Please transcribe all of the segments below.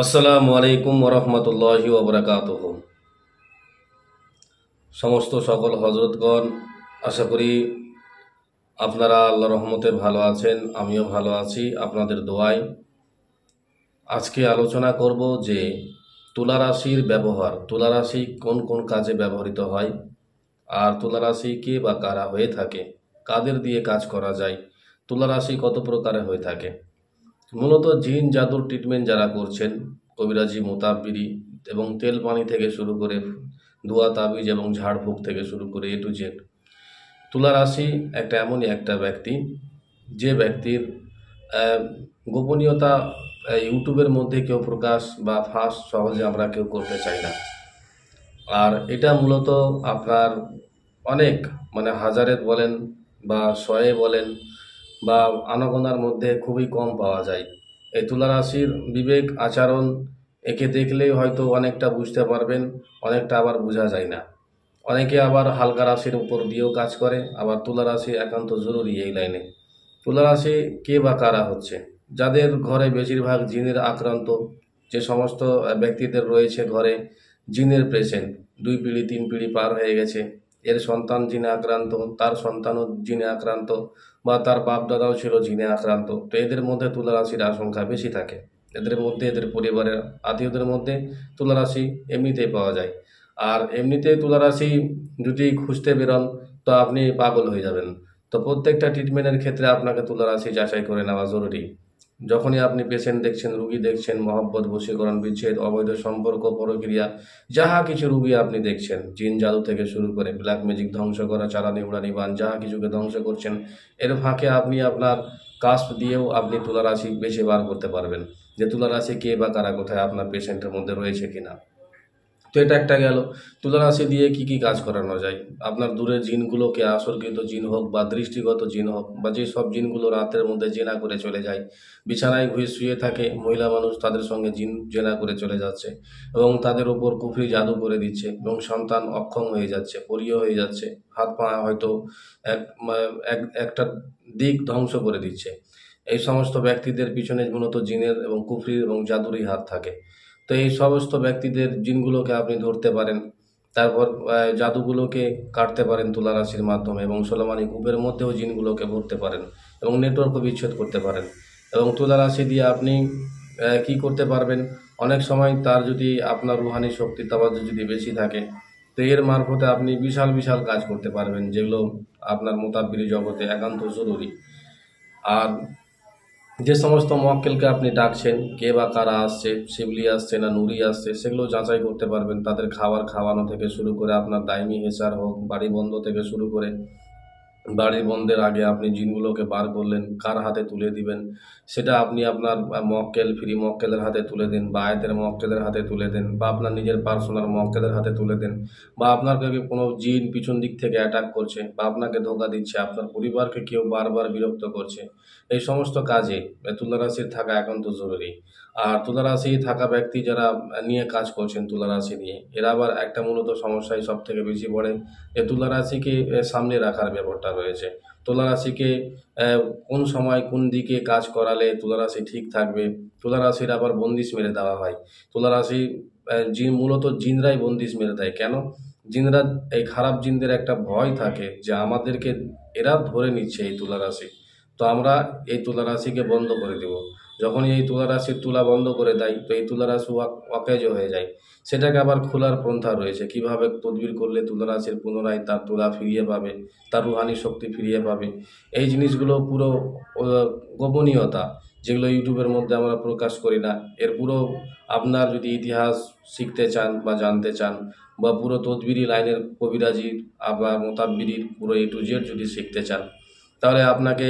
আসসালামু আলাইকুম ওরহমতুল্লাহি ওবরাকাতুহ। সমস্ত সকল হজরতগণ, আশা করি আপনারা আল্লাহ রহমতে ভালো আছেন। আমিও ভালো আছি আপনাদের দোয়ায়। আজকে আলোচনা করব যে তুলা রাশির ব্যবহার, তুলা রাশি কোন কোন কাজে ব্যবহৃত হয়, আর তুলা রাশি কে বা কারা হয়ে থাকে, কাদের দিয়ে কাজ করা যায়, তুলা রাশি কত প্রকারে হয়ে থাকে। মূলত জিন জাদুর ট্রিটমেন্ট যারা করছেন, কবিরাজি, মোতাব্বিরি এবং তেল পানি থেকে শুরু করে দোয়া তাবিজ এবং ঝাড়ফুঁক থেকে শুরু করে এ টু জেড, তুলা রাশি একটা এমনই একটা ব্যক্তি যে ব্যক্তির গোপনীয়তা ইউটিউবের মধ্যে কেউ প্রকাশ বা ফাঁস সহজে আমরা কেউ করতে চাই না। আর এটা মূলত আপনার অনেক হাজারে বলেন বা শয়ে বলেন বা আনাগোনার মধ্যে খুবই কম পাওয়া যায়। এই তুলা রাশির বিবেক আচরণ, একে দেখলেই হয়তো অনেকটা বুঝতে পারবেন, অনেকটা আবার বোঝা যায় না। অনেকে আবার হালকা রাশির উপর দিয়েও কাজ করে, আবার তুলা রাশি একান্ত জরুরি এই লাইনে। তুলা রাশি কে বা কারা হচ্ছে, যাদের ঘরে বেশিরভাগ জিনের আক্রান্ত, যে সমস্ত ব্যক্তিদের রয়েছে ঘরে জিনের পেশেন্ট, 2 পিঁড়ি 3 পিঁড়ি পার হয়ে গেছে, এর সন্তান জিনে আক্রান্ত, তার সন্তানও জিনে আক্রান্ত, বা তার বাপ দাদাও ছিল জিনে আক্রান্ত, তো এদের মধ্যে তুলা রাশির আশঙ্কা বেশি থাকে। এদের মধ্যে, এদের পরিবারের আত্মীয়দের মধ্যে তুলা রাশি এমনিতেই পাওয়া যায়। আর এমনিতেই তুলা রাশি যদি খুঁজতে বেরোন তো আপনি পাগল হয়ে যাবেন। তো প্রত্যেকটা ট্রিটমেন্টের ক্ষেত্রে আপনাকে তুলা রাশি যাচাই করে নেওয়া জরুরি। যখনই আপনি পেশেন্ট দেখছেন, রুগী দেখছেন, মহব্বত, বশীকরণ, বিচ্ছেদ, অবৈধ সম্পর্ক, পরক্রিয়া, যাহা কিছু রুগী আপনি দেখছেন, জিন জাদু থেকে শুরু করে ব্ল্যাক ম্যাজিক ধ্বংস করা, চালানি উড়ানি বান, যাহা কিছুকে ধ্বংস করছেন, এর ফাঁকে আপনি আপনার কাস্প দিয়েও আপনি তুলা রাশি বেছে বার করতে পারবেন যে তুলা রাশি কে বা কারা কোথায় আপনার পেশেন্টের মধ্যে রয়েছে কিনা। তো এটা একটা গেল। তুলা রাশি দিয়ে কি কি কাজ করানো যায়। আপনার দূরের জিনগুলোকে, আসরকৃত জিন হোক বা দৃষ্টিগত জিন হোক, বা যে সব জিনগুলো রাতের মধ্যে জেনা করে চলে যায়, বিছানায় শুয়ে থাকে মহিলা মানুষ, তাদের সঙ্গে জিন জেনা করে চলে যাচ্ছে এবং তাদের ওপর কুফরি জাদু করে দিচ্ছে এবং সন্তান অক্ষম হয়ে যাচ্ছে, পরীয় হয়ে যাচ্ছে, হাত পা হয়তো এক একটা দিক ধ্বংস করে দিচ্ছে। এই সমস্ত ব্যক্তিদের পিছনে মূলত জিনের এবং কুফরির এবং জাদুরই হাত থাকে। তো এই সমস্ত ব্যক্তিদের জিনগুলোকে আপনি ধরতে পারেন, তারপর জাদুগুলোকে কাটতে পারেন তুলা রাশির মাধ্যমে, এবং সোলোমানি কূপের মধ্যেও জিনগুলোকে ভরতে পারেন এবং নেটওয়ার্কও বিচ্ছেদ করতে পারেন। এবং তুলা রাশি দিয়ে আপনি কি করতে পারবেন, অনেক সময় তার যদি আপনার রুহানি শক্তি তাওয়াজ্জুহ যদি বেশি থাকে, তো এর মারফতে আপনি বিশাল বিশাল কাজ করতে পারবেন, যেগুলো আপনার মোতাব্বিরি জগতে একান্ত জরুরি। আর যে সমস্ত মক্কেলকে আপনি ডাকছেন, কে বা কারা আসছে, শিবলি আসছে না নুরি আসছে, সেগুলো যাচাই করতে পারবেন। তাদের খাবার খাওয়ানো থেকে শুরু করে আপনার দায়মি হেসার হোক, বাড়ি বন্ধ থেকে শুরু করে বাড়ি বন্ধের আগে আপনি জিনগুলোকে বার করলেন, কার হাতে তুলে দিবেন, সেটা আপনি আপনার মক্কেল, ফ্রি মক্কেলের হাতে তুলে দিন, বা আয়াতের মক্কেলের হাতে তুলে দেন, বা আপনার নিজের পার্সোনাল মক্কেলের হাতে তুলে দেন। বা আপনাকে কোনো জিন পিছন দিক থেকে অ্যাটাক করছে, বা আপনাকে ধোঁকা দিচ্ছে, আপনার পরিবারকে কেউ বারবার বিরক্ত করছে, এই সমস্ত কাজে তুলা রাশির থাকা একান্ত জরুরি। আর তুলা রাশি থাকা ব্যক্তি যারা নিয়ে কাজ করছেন তুলা রাশি নিয়ে, এরা আবার একটা মূলত সমস্যায় সব থেকে বেশি পড়ে, যে তুলা রাশিকে সামনে রাখার ব্যাপারটা রয়েছে। তুলা রাশিকে কোন সময় কোন দিকে কাজ করালে তুলা রাশি ঠিক থাকবে, তুলা রাশির আবার বন্দিশ মেরে দেওয়া হয়। তুলা রাশি জিন, মূলত জিনরাই বন্দিশ মেরে দেয়। কেন? জিনরা, এই খারাপ জিনদের একটা ভয় থাকে যে আমাদেরকে এরা ধরে নিচ্ছে এই তুলা রাশি, তো আমরা এই তুলা রাশিকে বন্ধ করে দেব। যখনই এই তুলা রাশির তুলা বন্ধ করে দেয়, তো এই তুলা রাশি অকেজ হয়ে যায়। সেটাকে আবার খোলার পন্থা রয়েছে, কিভাবে তদবির করলে তুলা রাশির পুনরায় তার তুলা ফিরিয়ে পাবে, তার রুহানি শক্তি ফিরিয়ে পাবে। এই জিনিসগুলো পুরো গোপনীয়তা, যেগুলো ইউটিউবের মধ্যে আমরা প্রকাশ করি না। এর পুরো আপনার যদি ইতিহাস শিখতে চান বা জানতে চান, বা পুরো তদবিরি লাইনের কবিরাজির আবার মোতাব্বিরির পুরো এ টু জেড যদি শিখতে চান, তাহলে আপনাকে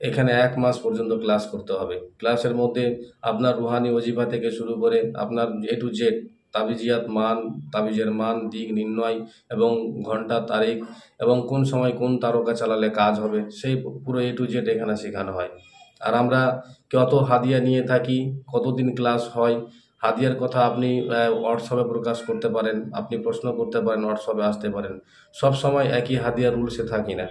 এখানে 1 মাস পর্যন্ত ক্লাস করতে হবে। ক্লাসের মধ্যে আপনার রুহানি ওজিফা থেকে শুরু করে আপনার এ টু জেড তাবিজিয়াত মান, তাবিজের মান, দিক নির্ণয় এবং ঘন্টা, তারিখ, এবং কোন সময় কোন তারকা চালালে কাজ হবে, সেই পুরো এ টু জেড এখানে শেখানো হয়। আর আমরা কত হাদিয়া নিয়ে থাকি, কতদিন ক্লাস হয়, হাদিয়ার কথা আপনি হোয়াটসঅ্যাপে প্রকাশ করতে পারেন, আপনি প্রশ্ন করতে পারেন, হোয়াটসঅ্যাপে আসতে পারেন। সব সময় একই হাদিয়া রুলসে থাকি না,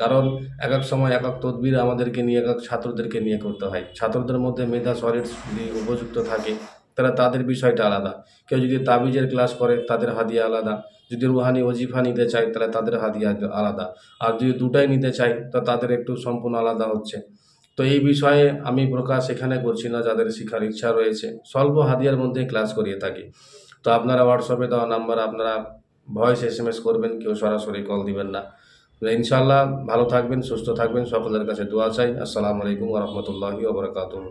কারণ এক এক সময় এক এক তদবির আমাদেরকে নিয়ে, এক এক ছাত্রদেরকে নিয়ে করতে হয়। ছাত্রদের মধ্যে মেধা সলিড যদি উপযুক্ত থাকে, তাহলে তাদের বিষয়টা আলাদা। কেউ যদি তাবিজের ক্লাস করে তাদের হাদিয়া আলাদা, যদি রুহানি ওজিফা নিতে চায় তাহলে তাদের হাদিয়া আলাদা, আর যদি দুটাই নিতে চায় তো তাদের একটু সম্পূর্ণ আলাদা হচ্ছে। তো এই বিষয়ে আমি প্রকাশ এখানে করছি না, যাদের শিখার ইচ্ছা রয়েছে স্বল্প হাদিয়ার মধ্যে ক্লাস করিয়ে থাকি। তো আপনারা হোয়াটসঅ্যাপে দেওয়া নাম্বার আপনারা ভয়েস SMS করবেন, কেউ সরাসরি কল দিবেন না। তো ইনশাআল্লাহ ভালো থাকবেন, সুস্থ থাকবেন, সকলের কাছে দোয়া চাই। আসসালামু আলাইকুম ওয়া রাহমাতুল্লাহি ওয়া বারাকাতুহু।